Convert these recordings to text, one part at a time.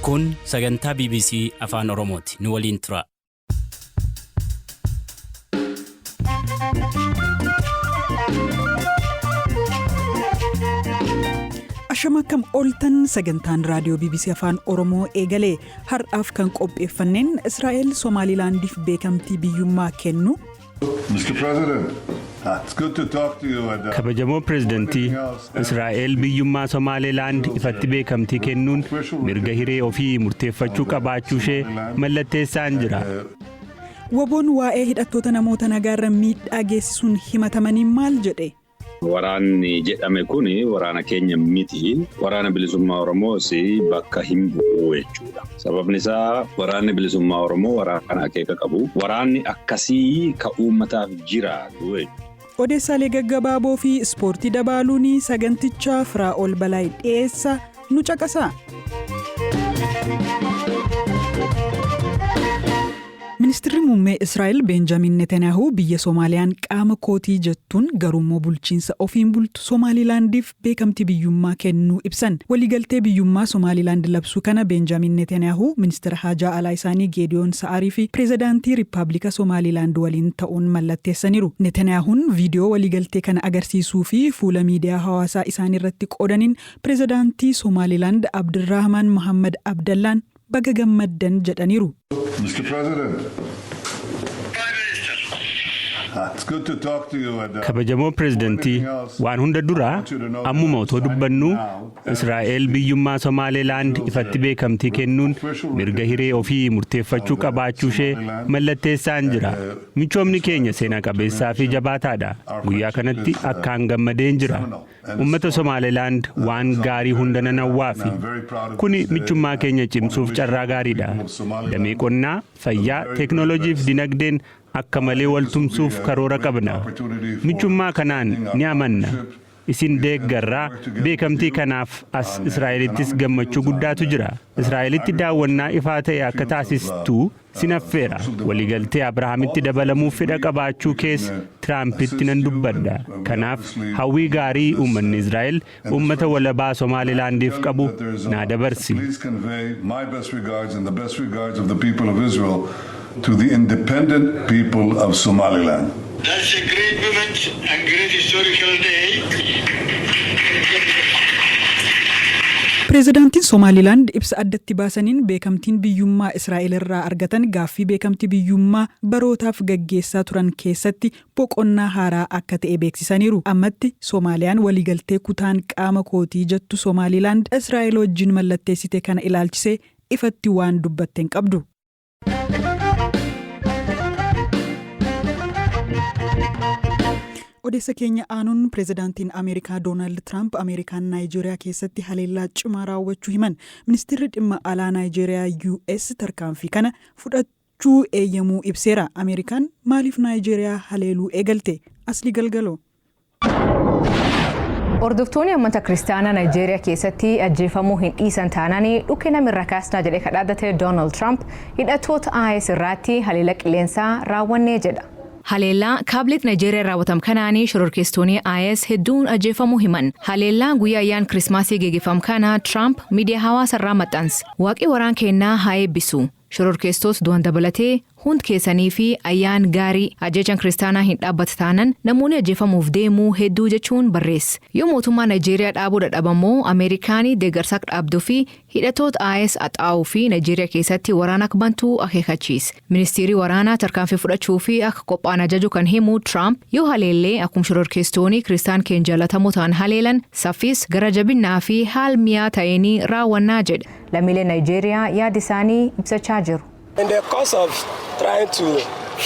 Kun sagantaa BBC Afaan Oromooti. Nu waliin tura. Ashamakam oltan sagantaan raadiyoo BBC Afaan Oromoo eegalee har'aaf kan qopheeffanneen Israa'el Somaalilaandiif beekamtii biyyummaa kennu. Mr. President, it's good to talk to you. Kabajamoo Pireezidantii, Israa'el biyyummaa Somaalilaand ifatti beekamtii kennuun mirga hiree ofii murteeffachuu qabaachuu ishee mallatteessaan jira. Waboon waa'ee hidhattoota namoota nagaarra miidhaa geessisuun himatamanii maal jedhe? Waraanni jedhame kun waraana keenya miti. Waraana bilisummaa Oromoos bakka hin bu'u jechuudha. Sababni isaa waraanni bilisummaa Oromoo waraana akeeka qabu. Waraanni akkasii ka uummataaf jiraatu jechuudha. Odeessaalee gaggabaaboo fi ispoortii dabaaluun sagantichaa Firaa'ol Balaay dhiyeessa nu caqasa. Ministeerri muummee Israa'el Benjamin Netanyahu biyya Soomaaliyaan qaama kootii jettuun garummoo bulchiinsa ofiin bultu Somaalilaandiif beekamtii biyyummaa kennuu ibsan. Waliigaltee biyyummaa Somaalilaand labsuu kana Benjamin Netanyahu ministeera haajaa alaa isaanii Geediyoon Sa'aarii fi pireezidaantii Riippaabilika Somaalilaand waliin ta'uun mallatteessaniiru. Netanyahuun viidiyoo waliigaltee kana agarsiisuu fi fuula miidiyaa hawaasaa isaanii irratti qoodaniin pireezidaantii Somaalilaand Abdirrahmaan Mohammad Abdallaan baga gammaddan jedhaniiru. Mr. President, it's good to talk to you. Kabajamoo Pireezidantii, waan hunda duraa ammuma otoo dubbannu Israa'el biyyummaa Somaalilaand ifatti beekamtii kennuun mirga hiree ofii murteeffachuu qabaachuu ishee mallatteessaan jira. Michoomni keenya seenaa qabeessaa fi jabaataadha. Guyyaa kanatti akkaan gammadeen jira. Uummata Somaalilaand waan gaarii hunda nan hawwaafi. Kuni michummaa keenya cimsuuf carraa gaariidha. Damee qonnaa, fayyaa, teeknooloojii fi dinagdeen akka malee waltumsuuf karoora qabna. Michummaa kanaan ni amanna. Isin deeggarraa beekamtii kanaaf as Israa'elittis gammachuu guddaatu jira. Israa'elitti daawwannaa ifaa ta'e akka taasistuu sinaffeera. Waliigaltee Abrahaamitti dabalamuuf fedha qabaachuu kees Tiraampitti nan dubbadha. Kanaaf hawwii gaarii uummanni Israa'el uummata walabaa Somaalilaandiif qabu naa dabarsi. To the independent people of Somaliland. That's a great moment and great historical day. Pireezidaantiin Somaalilaand ibsa addatti baasaniin beekamtiin biyyummaa Israa'el irraa argatan gaaffii beekamtii biyyummaa barootaaf gaggeessaa turan keessatti boqonnaa haaraa akka ta'e beeksisaniiru. Ammatti Soomaaliyaan waliigaltee kutaan qaama kootii jettu Somaalilaand Israa'el wajjin mallatteessite kana ilaalchisee ifatti waan dubbatteen qabdu. Odeessa keenya aanuun pireezidaantiin Ameerikaa Doonaald Tiraamp Ameerikaan Naayijeeriyaa keessatti haleellaa cimaa raawwachuu himan. Ministeerri dhimma alaa Naayijeeriyaa US tarkaanfii kana fudhachuu eeyyamuu ibseera. Ameerikaan maaliif Naayijeeriyaa haleeluu eegalte? Aslii Galgaloo. Hordoftoonni amantaa kiristaanaa Naayijeeriyaa keessatti ajjeefamuu hin dhiisan taanaan dhukkee namirra kaasnaa jedhee kadhaate Doonaald Tiraamp hidhattoota IS irratti haleellaa qilleensaa raawwannee jedha. Haleellaa kaabileet Naayijeeriyaa raawwatam kanaanii shororkeessitoonni IS hedduun ajjeefamuu himan. Haleellaa guyyaa ayyaan Kirismaasii geggeeffamu kana Tiraamp miidiyaa hawaasarraa maxxanse. Waaqni waraan kennaa haa eebbisu. Shororkeessitoota du'an dabalatee hund keessanii fi ayyaan gaarii ajjechaan kiristaanaa hin dhaabbatu taanan namoonni ajjeefamuuf deemuu hedduu jechuun barreesse. Yoo mootummaa Naayijeeriyaa dhaabuu dadhabammoo Ameerikaanii deeggarsa dhaabduu fi hidhattoota IS axaa'uu fi Naayijeeriyaa keessatti waraana akka bantuu akeekachiise. Ministeerri waraanaa tarkaanfii fudhachuu fi akka qophaan ajaju kan himu Tiraamp yoo haleellee akkuma shororkeessitoonni kiristaan keenya jaalatamoo ta'an haleelan saffis gara jabinnaa fi haal mi'aa ta'eenii raawwannaa jedhe. Lammiileen Naayijeeriyaa yaada isaanii ibsachaa jiru. In the course of trying to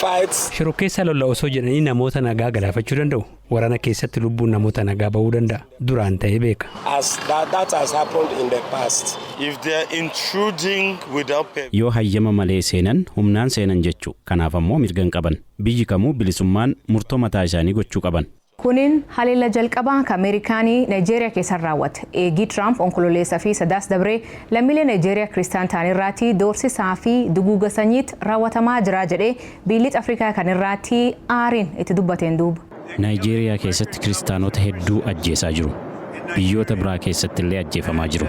fight, shororkeessa lola osoo jedhanii namoota nagaa galaafachuu danda'u. Waraana keessatti lubbuun namoota nagaa ba'uu danda'a. Duraan ta'ee beeka. As that has happened in the past. If they are intruding without Yoo hayyama malee seenan humnaan seenan jechuu. Kanaaf ammoo mirgan qaban. Biyyi kamuu bilisummaan murtoo mataa isaanii gochuu qaban. Kunin haleellaa jalqabaa kan Ameerikaanii Naayijeeriyaa keessatti raawwate. Eegii Tiraamp onkololeessaa fi sadaas dabree lammiilee Naayijeeriyaa kiristaan ta'an irratti doorsisaa fi duguuga sanyiitti raawwatamaa jira jedhee biyyoota Afrikaa kan irratti aariin itti dubbateen duuba. Naayijeeriyaa keessatti kiristaanota hedduu ajjeesaa jiru. biyyoota biraa keessatti illee ajjeefamaa jiru.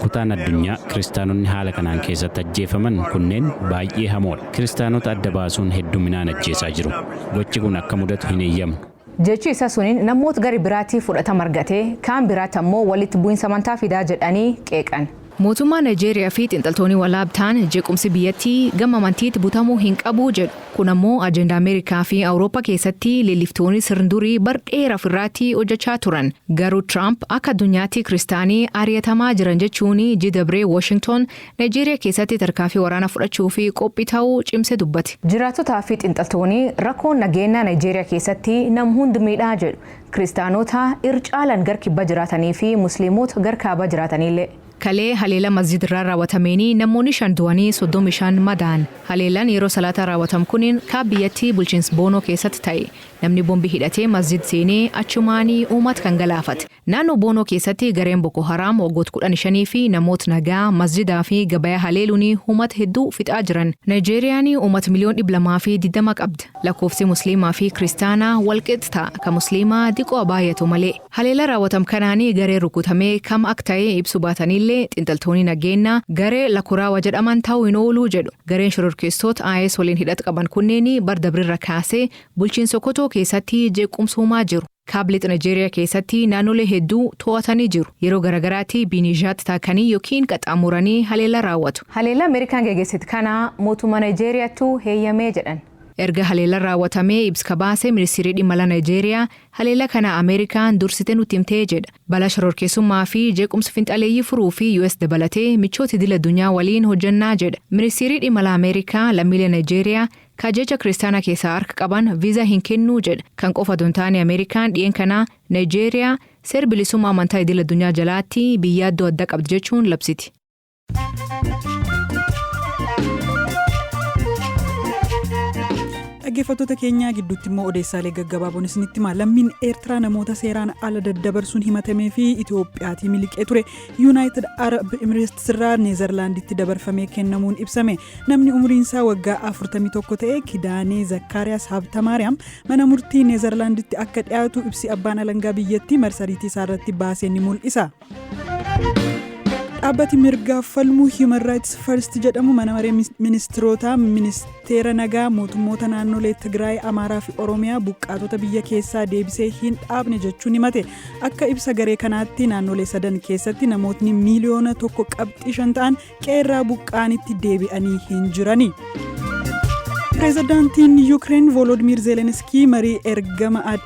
Kutaan addunyaa kiristaanonni haala kanaan keessatti ajjeefaman kunneen baay'ee hamoodha. Kiristaanota adda baasuun hedduminaan ajjeesaa jiru. Gochi kun akka mudatu hin eeyyamnu. Jechi isa suniin namoota gari biraatti fudhatama argatee kaan biraatti ammoo walitti bu'iinsa amantaa fidaa jedhanii qeeqan. Mootummaa Naayijeeriyaa fi xiinxaltoonni walaabtaan jeequmsi biyyattii gama amantiitti butamuu hin qabu jedhu. Kun ammoo ajandaa Ameerikaa fi Awurooppaa keessatti leelliftoonni sirna durii bara dheeraaf irratti hojjechaa turan. Garuu Tiraamp akka addunyaatti kiristaanii ari'atamaa jiran jechuun jidabree Washington Naayijeeriyaa keessatti tarkaanfii waraanaa fudhachuu fi qophii ta'uu cimsee dubbate. Jiraattotaa fi xiinxaltoonni rakkoon nageenya Naayijeeriyaa keessatti nam hundi miidhaa jedhu. Kiristaanota ircaalan gar kibba jiraatanii fi musliimota gar kaaba jiraatanillee. Kalee haleela masjid irraa raawwatameenii namoonni 5 du'anii 35 madaan. Haleelaan yeroo salaataa raawwatamu kuniin kaaba biyyattii bulchiinsa Boonoo keessatti ta'e. Namni boombii hidhatee masjid seenee achumaanii uummata kan galaafate. Naannoo Boonoo keessatti gareen Boko Haram waggoota 15 fi namoota nagaa masjidaa fi gabayaa haleeluun uummata hedduu fixaa jiran. Naayijeeriyaan uummata miliyoona 220 qabda. Lakkoofsi musliimaa fi kiristaanaa walqixa ta'a. Kan musliimaa diqoo baay'atu malee. Haleela raawwatamu kanaanii garee rukutamee kam akka ta'e ibsu baatanii xiinxaltoonni nageenyaa garee lakuraawa jedhaman ta'uu hin ooluu jedhu. Gareen shororkeessota IS waliin hidhata qaban kunneen bara dabrirra kaasee bulchiinsa Sokotoo keessatti jeequmsuumaa jiru. Kaaba Naayijeeriyaa keessatti naannolee hedduu to'atanii jiru. Yeroo garagaraatti Biniishaatti taakanii yookiin qaxxaamuranii haleela raawwatu. Haleela Ameerikaan geggeessite kana mootummaa Naayijeeriyaattu heeyyamee jedhan. Erga haleela raawwatamee ibsa baasee ministeerri dhimma alaa Naayijeeriyaa haleela kana Ameerikaan dursite nutti himtee jedha. Balaa shororkeessummaa fi jeequmsa finxaleeyyii furuu fi US dabalatee michoota idil addunyaa waliin hojjannaa jedha. Ministeerri dhimma alaa Ameerikaa lammiilee Naayijeeriyaa kajecha kiristaanaa keessaa harka qaban viizaa hin kennuu jedha. Kan qofa dontaanii Ameerikaan dhiyeen kana Naayijeeriyaa seera bilisummaa amantaa idil addunyaa jalaatti biyya addoo adda qabdi jechuun labsiti. Dhaggeeffattoota keenyaa gidduutti immoo odeessaalee gaggabaaboon isinitti hima. Lammiin Eertiraa namoota seeraan ala daddabarsuun himatamee fi Itoophiyaatii miliqee ture Yuunaayitid Arab Emirates irraa Neezerlaanditti dabarfamee kennamuun ibsame. Namni umriin isaa waggaa 41 ta'e Kidaanee Zakkaariyaas Habtamaariyaam mana murtii Neezerlaanditti akka dhiyaatu ibsi abbaan alangaa biyyattii marsariitii isaa irratti baasee ni mul'isa. Dhaabbati mirgaaf falmuu Human Rights First jedhamu mana maree ministeerota ministeera nagaa mootummoota naannolee Tigraay, Amaaraa fi Oromiyaa buqqaatota biyya keessaa deebisee hin dhaabne jechuun himate. Akka ibsa garee kanaatti naannolee 3 keessatti namootni miliyoona 1.5 ta'an qeerraa buqqaanitti deebi'anii hin jirani. Pireezidaantiin Yuukireen Volodimiir Zeelenskii marii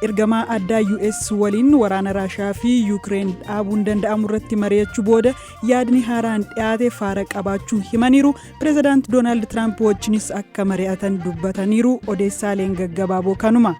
ergamaa addaa US waliin waraana Raashiyaa fi Yuukireen dhaabuun danda'amu irratti mari'achuu booda yaadni haaraan dhiyaate faara qabaachuu himaniiru. Pireezidaant Doonaald Tiraamp wajjinis akka mari'atan dubbataniiru. Odeessaaleen gaggabaaboo kanuma.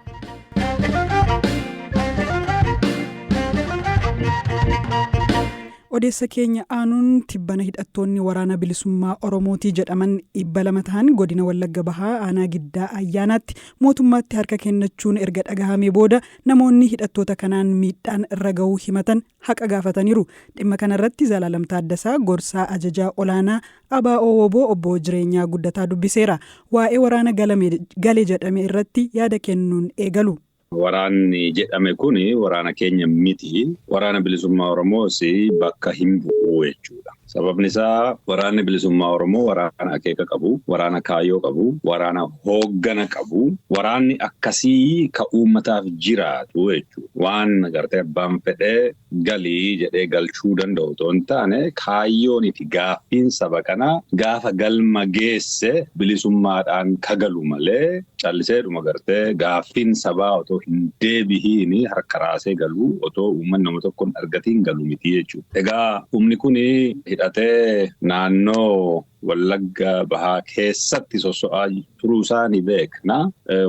Odeessa keenya aanuun tibbana hidhattoonni waraana bilisummaa Oromootii jedhaman 200 ta'an godina Wallagga Bahaa aanaa Giddaa Ayyaanaatti mootummaatti harka kennachuun erga dhagahamee booda namoonni hidhattoota kanaan miidhaan irra ga'uu himatan haqa gaafataniiru. Dhimma kanarratti Zalaalam Taaddasaa gorsaa ajajaa olaanaa ABO Woboo obbo Jireenyaa Guddataa dubbiseera. Waa'ee waraana gale jedhame irratti yaada kennuun eegalu. Waraanni jedhame kun waraana keenya miti. Waraana bilisummaa Oromoos bakka hin bu'u jechuudha. Sababni isaa waraanni bilisummaa Oromoo waraana akeeka qabu, waraana kaayyoo qabu, waraana hooggana qabu, waraanni akkasii ka uummataaf jiraatu jechuudha. Waan agartee abbaan fedhee galii jedhee galchuu danda'u otoo hin taane kaayyoon itti gaaffiin saba kanaa gaafa galma geesse bilisummaadhaan kagalu malee calliseedhuma agartee gaaffiin sabaa otoo hin deebihiin harka raasee galu otoo uummanni nama tokkoon argatiin galu miti jechuudha. Egaa humni kun hidhatee naannoo Wallagga Bahaa keessatti soso'aa turuu isaa ni beekna.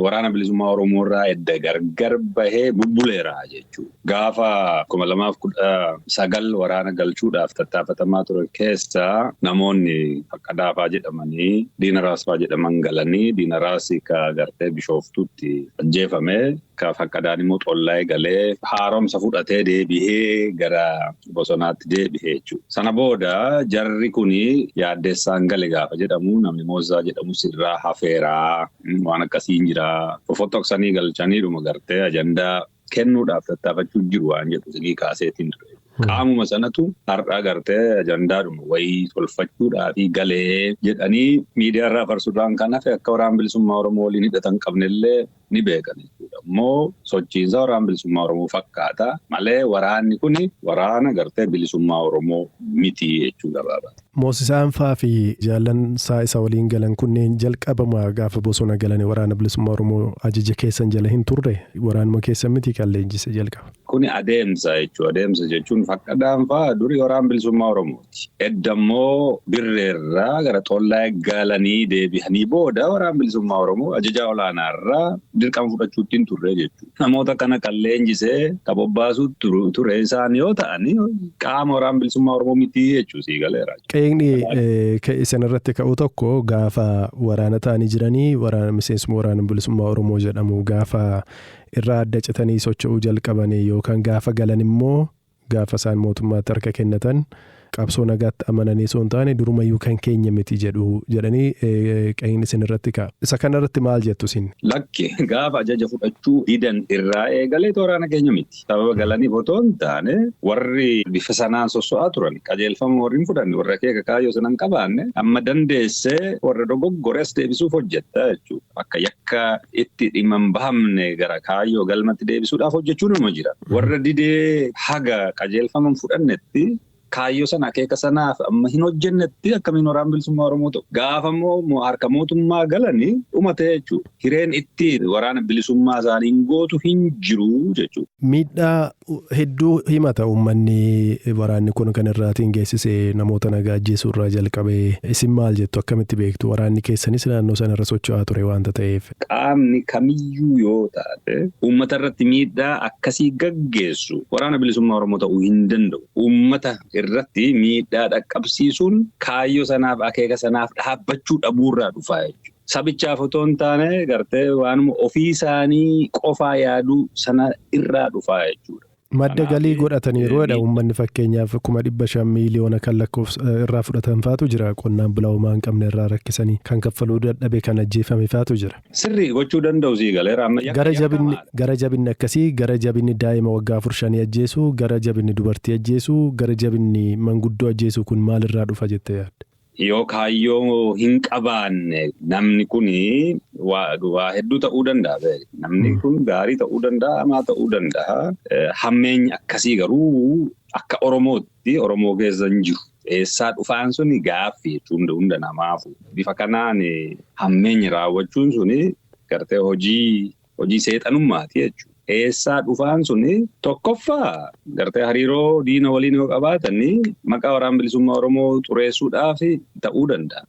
Waraana bilisummaa Oromoo irraa edda gargar bahee bubbuleera jechuudha. Gaafa 2019 waraana galchuudhaaf tattaafatamaa ture keessa namoonni Faqqadaafaa jedhamanii Diinaraasfaa jedhaman galanii Diinaraasii ka gartee Bishooftuutti ajjeefame ka Faqqadaan immoo xollaa'ee galee haaromsa fudhatee deebihee gara bosonaatti deebihee jechuudha. Sana booda jarri kuni yaaddeessaan gale gaafa jedhamu namni Moozaa jedhamu sirraa hafeeraa waan akkasiin jira. Fofotoksanii galchaniidhuma gartee ajandaa kennuudhaaf tattaafachuu jiru waan jedhu sigii kaaseetiin ture. Qaamuma sanatu har'a gartee ajandaadhuma wayii tolfachuudhaaf galee jedhanii miidiyaarraa farsuudhaan kan hafe akka waraana bilisummaa Oromoo waliin hidhatan qabnellee ni beekan jechuudha. Immoo sochiinsa waraana bilisummaa Oromoo fakkaata malee waraanni kun waraana gartee bilisummaa Oromoo miti jechuudha baaba. Moosisaan faa fi jaallansaa isa waliin galan kunneen jalqabama gaafa bosona galanii waraana bilisummaa Oromoo ajaja keessan jala hin turre waraanuma keessan miti kan leenjise jalqaba. Kuni adeemsa jechuudha. Adeemsa jechuun fakkadaan faa durii waraana bilisummaa Oromooti. Eddammoo dirreerraa gara xollaa galanii deebi'anii booda waraana bilisummaa Oromoo ajaja olaanaarraa dirqama fudhachuutti hin turre jechuudha. Namoota kana kan leenjisee kan bobbaasuu ture isaan yoo ta'an qaama waraana bilisummaa Oromoo miti jechuudha siigaleera. Qeeqni isin irratti ka'u tokko gaafa waraana ta'anii jiranii waraana miseensuma waraana bilisummaa Oromoo jedhamu gaafa irraa adda citanii socho'uu jalqabanii yookaan gaafa galan immoo gaafa isaan mootummaatti harka kennatan qabsoo nagaatti amananii osoo hin taane durumayyuu kan keenya miti jedhanii qeeqni isin irratti ka'a. Isa kanarratti maal jettu isin? Lakki gaafa ajaja fudhachuu didan irraa eegalee waraana keenya miti. Sababa galaniif otoo hin taane warri bifa sanaan sosso'aa turan qajeelfama warri hin fudhanne warra keeka kaayyoo sanan qabaanne amma dandeessee warra dogoggores deebisuuf hojjetta jechuudha. Akka yakka itti dhimma hin bahamne gara kaayyoo galmatti deebisuudhaaf hojjechuun nama jira. Warra didee haga qajeelfama hin fudhannetti kaayyoo sana akeeka sanaaf amma hin hojjennetti akkamiin waraana bilisummaa Oromoo ta'u. Gaafa immoo harka mootummaa galanii dhumate jechuudha. Hireen itti waraana bilisummaa isaaniin gootu hin jiru jechuudha. Miidhaa hedduu himata uummanni waraanni kun kan irraatiin geessise namoota nagaa ajjeesuu irraa jalqabee isin maal jettu akkamitti beektu waraanni keessanis naannoo sana irra socho'aa ture waanta ta'eef. Qaamni kamiyyuu yoo taate uummata irratti miidhaa akkasii gaggeessu waraana bilisummaa Oromoo ta'uu hin danda'u. Uummata irratti miidhaa dhaqqabsiisuun kaayyoo sanaaf akeeka sanaaf dhaabbachuu dhabuurraa dhufaa jechuudha. Sabichaaf otoo hin taane gartee waanuma ofii isaanii qofaa yaaduu sana irraa dhufaa jechuudha. Madda galii godhataniiruudha uummanni fakkeenyaaf 500 miiliyoona kan lakkoofsa irraa fudhatan faatu jira qonnaan bulaa hin qabne irraa rakkisanii kan kaffaluu dadhabe kan ajjeefame faatu jira. Sirrii gochuu danda'u siigaleera amma gara jabinni akkasii gara jabinni daa'ima waggaa 4 ajjeesuu gara jabinni dubartii ajjeesuu gara jabinni manguddoo ajjeesuu kun maalirraa dhufa jettee yaadda? Yoo kaayyoo hin qabaanne namni kun waa hedduu ta'uu danda'a. Namni kun gaarii ta'uu danda'a, hamaa ta'uu danda'a. Hammeenya akkasii garuu akka Oromootti Oromoo keessa hin jiru. Eessaa dhufaan suni gaaffii jechuun hunda namaafu. Bifa kanaan hammeenya raawwachuun suni gartee hojii seexanummaati jechuudha. Eessaa dhufaan suni tokkoffaa gartee hariiroo diina waliin yoo qabaatanii maqaa waraana bilisummaa Oromoo xureessuudhaaf ta'uu danda'a.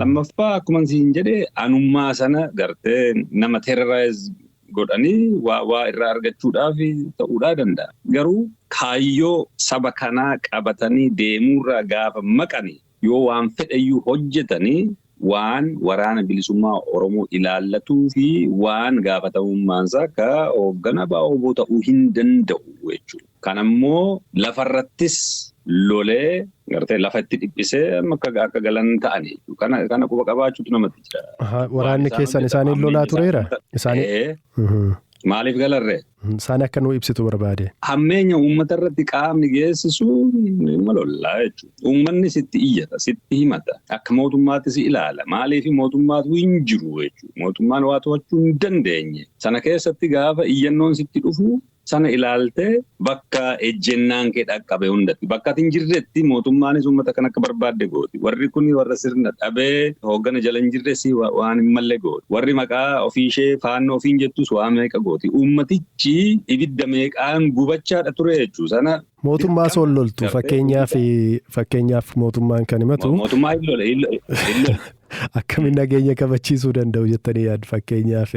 Lammaffaa akkuma siin jedhee anummaa sana gartee nama terrorize godhanii waa irraa argachuudhaaf ta'uudhaa danda'a. Garuu kaayyoo saba kanaa qabatanii deemuurraa gaafa maqanii yoo waan fedhayyuu hojjetanii waan waraana bilisummaa Oromoo ilaallatuu fi waan gaafatamummaansaa akka hoogganaa BBO ta'uu hin danda'u jechuudha. Kanammoo lafarrattis lolee gartee lafatti dhiphisee akka galan ta'an jechuudha. Kana quba qabaachuutu namatti jira. Waraanni keessan isaaniin lolaa tureera? Maaliif galarree? Isaan akka nuu ibsitu barbaade. Hammeenya uummata irratti qaamni geessisu nama lollaa jechuudha. Uummanni sitti iyyata, sitti himata. Akka mootummaatti si ilaala. Maaliif mootummaatu hin jiru jechuudha. Mootummaan waa to'achuu hin dandeenye. Sana keessatti gaafa iyyannoon sitti dhufu sana ilaaltee bakka ejjennaan kee dhaqqabe hundatti. Bakka ati hin jirretti mootummaanis uummata kan akka barbaadde gooti. Warri kun warra sirna dhabee hooggana jala hin jirres waan hin malle gooti. Warri maqaa ofiishee faannoo ofiin jettus waa meeqa gooti. Uummatichi ibidda meeqaan gubachaadha ture jechuudha. Sana mootummaa soon loltu fakkeenyaaf mootummaan kan himatu. Mootummaa hin lolle. Akkamiin nageenya kabachiisuu danda'u jettanii yaaddu fakkeenyaaf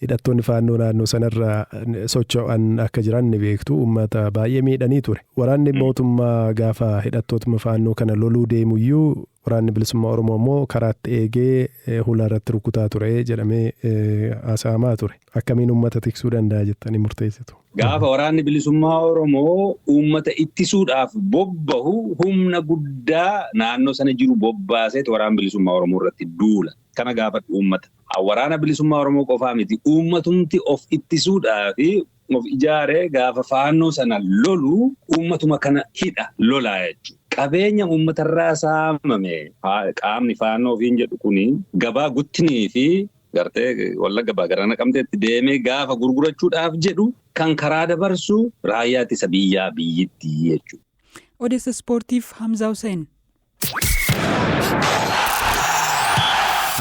hidhattoonni faannoo naannoo sanarra socho'an akka jiran ni beektu uummata baay'ee miidhanii ture. Waraanni mootummaa gaafa hidhattootuma faannoo kana loluu deemuyyuu waraanni bilisummaa Oromoo immoo karaatti eegee hulaa irratti rukutaa ture jedhamee haasa'amaa ture. Akkamiin uummata tiksuu danda'a jettanii murteessitu? Gaafa waraanni bilisummaa Oromoo uummata ittisuudhaaf bobbahu humna guddaa naannoo sana jiru bobbaaseet waraana bilisummaa Oromoo irratti duula. Kana gaafa uummata. Waraana bilisummaa Oromoo qofaa miti. Uummatumti of ittisuudhaaf of ijaaree gaafa faannoo sana lolu uummatuma kana hidha lolaa jechuudha. Qabeenya uummatarraa saamame qaamni faannoo ofiin jedhu kuni gabaa guttinii fi gartee Wallagga Baagara Naqamteetti deemee gaafa gurgurachuudhaaf jedhu kan karaa dabarsu raayyaa ittisa biyyaa biyyittii jechuudha. Odeessa ispoortiif Hamza Hussein.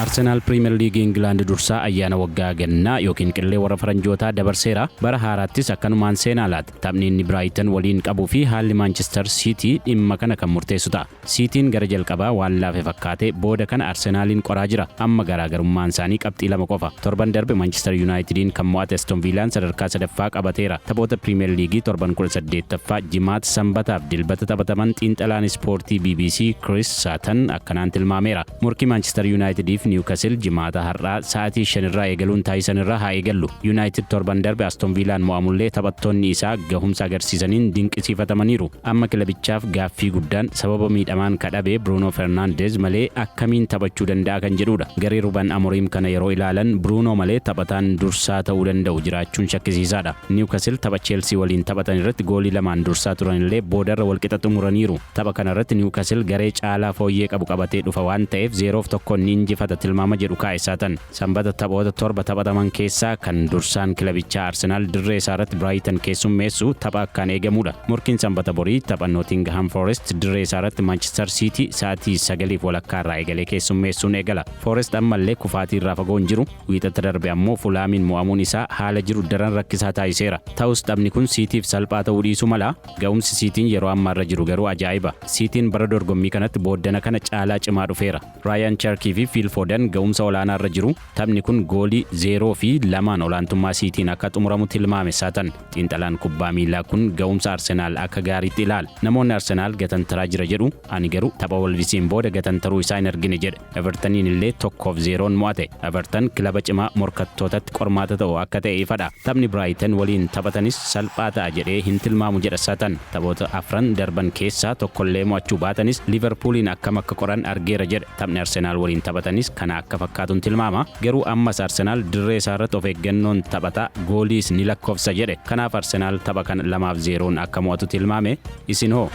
Arsenaal Piriimeer Liigii Ingilaand dursaa ayyaana waggaa gannaa yookiin qillee warra faranjootaa dabarseera. Bara haaraattis akkanumaan seenaa laata. Taphni inni Biraaytan waliin qabuu fi haalli Maanchister Siitii dhimma kana kan murteessu ta'a. Siitiin gara jalqabaa waan laafe fakkaatee booda kana Arsenaaliin qoraa jira. Amma garaagarummaan isaanii qabxii 2 qofa. Torban darbe Maanchister Yuunaayitediin kan mo'ate Aston Villaan sadarkaa 3ffaa qabateera. Taphoota Piriimeer Liigii torban 18ffaa Jimaata Sanbataaf Dilbata taphataman xiinxalaan ispoortii BBC Chris Sutton akkanaan tilmaameera. Morkii Maanchister Yuunaayitediif Newcastle jimaata har'aa sa'aatii 5 irraa eegaluun Taayisan irraa haa eegallu. United torban darbe Aston Villaan mo'amullee taphattoonni isaa gahumsa agarsiisaniin dinqisiifatamaniiru. Amma kilabichaaf gaaffii guddaan sababa miidhamaan kadhabee Bruno Fernandes malee akkamiin taphachuu danda'a kan jedhudha. Garee Ruben Amorim kana yeroo ilaalan Bruno malee taphataan dursaa ta'uu danda'u jiraachuun shakkisiisaadha. Newcastle tapha Chelsea waliin taphatan irratti goolii 2 dursaa turanillee boodarra walqixa xumuraniiru. Tapha kana irratti Newcastle garee caalaa fooyyee qabu qabatee dhufa waan ta'eef 0-1 ni injifata tilmaama jedhu kaa'essatan. Sanbata taphoota 7 taphataman keessaa kan dursaan kilabichaa Arsenaal dirree isaa irratti Brighton keessummeessu tapha akkaan eegamudha. Morkiin sanbata borii tapha Nottingham Forest dirree isaa irratti Manchester City sa'aatii 9 walakkaa irraa eegalee keessummeessuun eegala. Forest ammallee kufaatii irraa fagoo hin jiru. Wiixata darbe ammoo Fulaamiin mo'amuun isaa haala jiru daran rakkisaa taasiseera. Ta'us taphni kun Cityf salphaa ta'uu dhiisuu mala. Ga'umsi Cityin yeroo ammaa irra jiru garuu ajaa'iba. Cityin bara dorgommii kanatti booddana kana caalaa cimaa dhufeera. Ryan Cherky fi Phil Foden ga'umsa olaanaa irra jiru. Taphni kun goolii 0 fi 2 olaantummaa Cityin akka xumuramu tilmaame Sutton. Xiinxalaan kubbaa miilaa kun ga'umsa Arsenaal akka gaariitti ilaala. Namoonni Arsenaal gatantaraa jira jedhu, ani garuu tapha Wolvesiin booda gatantaruu isaa hin argine jedhe. Evertoniin illee 1-0 mo'ate. Everton kilaba cimaa morkattootatti qormaata ta'u akka ta'e ifadha. Taphni Brighton waliin taphatanis salphaa ta'a jedhee hin tilmaamu jedha Sutton. Taphoota 4 darban keessaa tokkollee mo'achuu baatanis Liverpooliin akkam akka qoran argeera jedhe. Taphni Arsenaal waliin taphatanis kana akka fakkaatuun tilmaama. Garuu ammas Arsenaal dirree isaa irratti of eeggannoon taphata, gooliis ni lakkoofsa jedhe. Kanaaf Arsenaal tapha kana 2-0 akka mo'atu tilmaame. Isin hoo?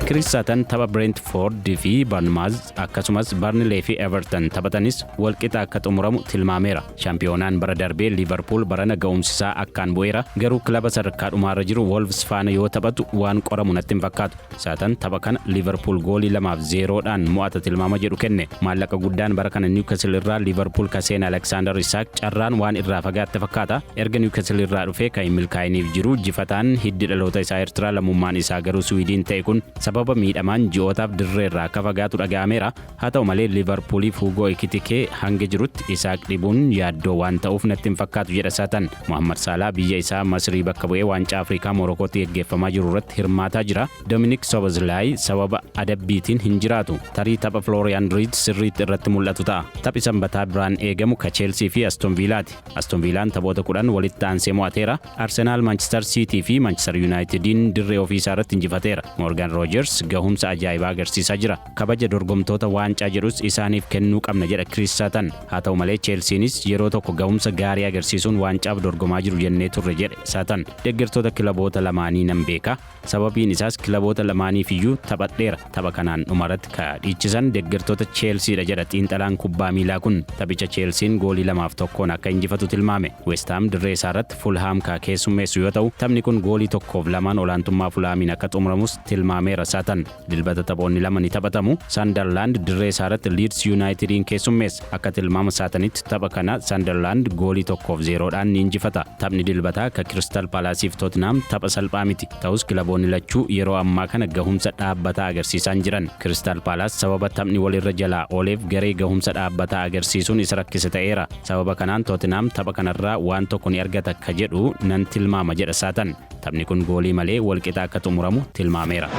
Chris Sutton tapha Brentford fi Bournemouth akkasumas Burnley fi Everton taphatanis walqixa akka xumuramu tilmaameera. Shaampiyoonaan bara darbee Liverpool barana ga'umsisaa akkaan bu'eera. Garuu kilaba sadarkaa dhumaarra jiru Wolves faana yoo taphatu waan qoramu natti hin fakkaatu. Sutton tapha kana Liverpool goolii 2-0dhaan mo'ata tilmaama jedhu kenne. Maallaqa guddaan bara kana Newcastle irraa Liverpool kaseen Alexander Isak carraan waan irraa fagaatte fakkaata. Erga Newcastle irraa dhufee kan milkaa'iniif jiru jifataan hiddi dhaloota isaa Eertiraa lammummaan isaa garuu Swiidin ta'e kun sababa miidhamaan ji'ootaaf dirree irraa akka fagaatu dhaga'ameera. Haa ta'u malee Liverpooliif Hugo Ekitike hanga jirutti Isak dhibuun yaaddoo waan ta'uuf natti hin fakkaatu jedha Sutton. Mohamed Salah biyya isaa Masrii bakka bu'ee waancaa Afrikaa Morokootti gaggeeffamaa jiru irratti hirmaataa jira. Dominic Szoboszlai sababa adabbiitiin hin jiraatu. Tarii tapha Florian Wirtz sirriitti irratti mul'atu ta'a. Taphi sanbataa biraan eegamu ka Chelsea fi Aston Villaati. Aston Villaan taphoota 10 walitti aansee mo'ateera. Arsenaal Manchester City fi Manchester Unitediin dirree ofii isaa irratti injifateera. Morgan Rogers gahumsa ajaa'ibaa agarsiisaa jira. Kabaja dorgomtoota waancaa jedhus isaaniif kennuu qabna jedha Chris Sutton. Haa ta'u malee Chelseanis yeroo tokko gahumsa gaarii agarsiisuun waancaaf dorgomaa jiru jennee turre jedhe Sutton. Deeggartoota kilaboota lamaanii nan beeka. Sababiin isaas kilaboota lamaaniif iyyuu taphadheera. Tapha kanaan dhumarratti ka dhiichisan deeggartoota Chelseadha jedha xiinxalaan kubbaa miilaa kun. Taphicha Chelsean goolii 2-1 akka injifatu tilmaame. West Ham dirree isaa irratti Fulham ka keessummeessu yoo ta'u, taphni kun goolii 1-2 olaantummaa Fulhamiin akka xumuramus tilmaameera Sutton. Dilbata taphoonni 2 ni taphatamu. Sunderland dirree isaa irratti Leeds Unitediin keessummeessa. Akka tilmaama Suttonitti tapha kana Sunderland goolii 1-0dhaan ni injifata. Taphni dilbataa ka Crystal Palace fi Tottenham tapha salphaa miti. Ta'us kilaboonni lachuu yeroo ammaa kana gahumsa dhaabbataa agarsiisaa jiran. Crystal Palace sababa taphni walirra jalaa ooleef garee gahumsa dhaabbataa agarsiisuun isa rakkisa ta'eera. Sababa kanaan Tottenham tapha kanarraa waan tokko ni argata ka jedhu nan tilmaama jedha Sutton. Taphni kun goolii malee walqixa akka xumuramu tilmaameera.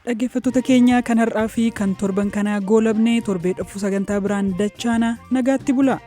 Dhaggeeffattoota keenya kan har'aa fi kan torban kanaa goolabnee torbee dhufu sagantaa biraan dachaana nagaatti bulaa.